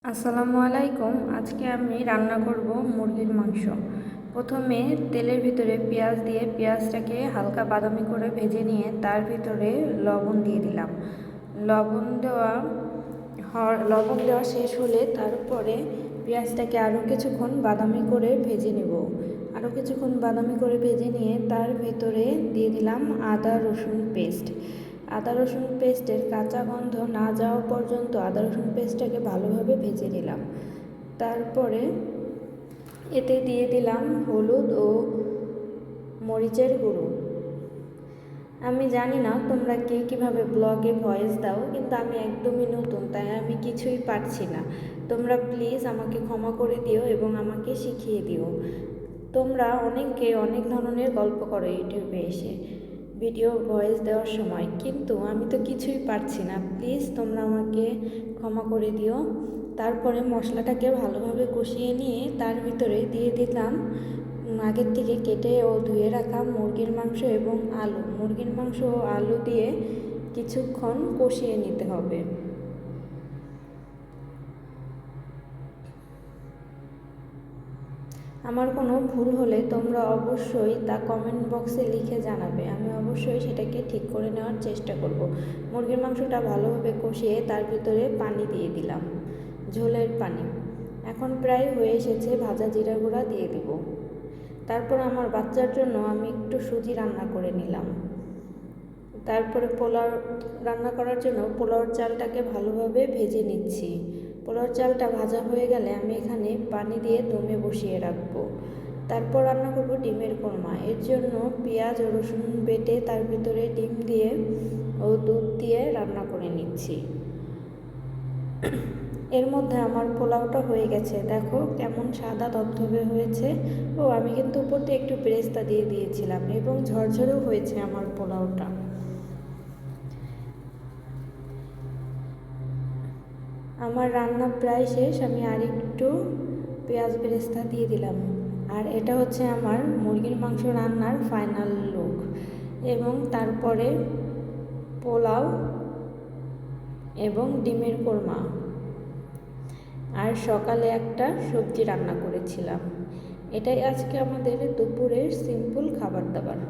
আসসালামু আলাইকুম। আজকে আমি রান্না করব মুরগির মাংস। প্রথমে তেলের ভিতরে পেঁয়াজ দিয়ে পেঁয়াজটাকে হালকা বাদামি করে ভেজে নিয়ে তার ভিতরে লবণ দিয়ে দিলাম। লবণ দেওয়া শেষ হলে তারপরে পেঁয়াজটাকে আরও কিছুক্ষণ বাদামি করে ভেজে নেব। আরও কিছুক্ষণ বাদামি করে ভেজে নিয়ে তার ভিতরে দিয়ে দিলাম আদা রসুন পেস্ট। আদা রসুন পেস্টের কাঁচা গন্ধ না যাওয়া পর্যন্ত আদা রসুন পেস্টটাকে ভালোভাবে ভেজে নিলাম। তারপরে এতে দিয়ে দিলাম হলুদ ও মরিচের গুঁড়ো। আমি জানি না তোমরা কে কীভাবে ব্লগে ভয়েস দাও, কিন্তু আমি একদমই নতুন, তাই আমি কিছুই পারছি না। তোমরা প্লিজ আমাকে ক্ষমা করে দিও এবং আমাকে শিখিয়ে দিও। তোমরা অনেকে অনেক ধরনের গল্প করো ইউটিউবে এসে ভিডিও ভয়েস দেওয়ার সময়, কিন্তু আমি তো কিছুই পারছি না। প্লিজ তোমরা আমাকে ক্ষমা করে দিও। তারপরে মশলাটাকে ভালোভাবে কষিয়ে নিয়ে তার ভিতরে দিয়ে দিলাম আগের থেকে কেটে ও ধুয়ে রাখা মুরগির মাংস এবং আলু। মুরগির মাংস ও আলু দিয়ে কিছুক্ষণ কষিয়ে নিতে হবে। আমার কোনো ভুল হলে তোমরা অবশ্যই তা কমেন্ট বক্সে লিখে জানাবে, আমি অবশ্যই সেটাকে ঠিক করে নেওয়ার চেষ্টা করব। মুরগির মাংসটা ভালোভাবে কষিয়ে তার ভিতরে পানি দিয়ে দিলাম, ঝোলের পানি। এখন প্রায় হয়ে এসেছে, ভাজা জিরা গুঁড়া দিয়ে দিব। তারপর আমার বাচ্চার জন্য আমি একটু সুজি রান্না করে নিলাম। তারপরে পোলাও রান্না করার জন্য পোলাওর চালটাকে ভালোভাবে ভেজে নিচ্ছি। পোলাওর চালটা ভাজা হয়ে গেলে আমি এখানে পানি দিয়ে দমে বসিয়ে রাখবো। তারপর রান্না করব ডিমের কোরমা। এর জন্য পেঁয়াজ ও রসুন বেটে তার ভিতরে ডিম দিয়ে ও দুধ দিয়ে রান্না করে নিচ্ছি। এর মধ্যে আমার পোলাওটা হয়ে গেছে, দেখো কেমন সাদা ধবধবে হয়েছে। ও আমি কিন্তু উপর দিয়ে একটু বেরেস্তা দিয়ে দিয়েছিলাম এবং ঝরঝরেও হয়েছে আমার পোলাওটা। আমার রান্না প্রায় শেষ, আমি আরেকটু পেঁয়াজ বেরেস্তা দিয়ে দিলাম। আর এটা হচ্ছে আমার মুরগির মাংস রান্নার ফাইনাল লুক। এবং তারপরে পোলাও এবং ডিমের কোরমা, আর সকালে একটা সবজি রান্না করেছিলাম। এটাই আজকে আমাদের দুপুরের সিম্পল খাবার দাবার।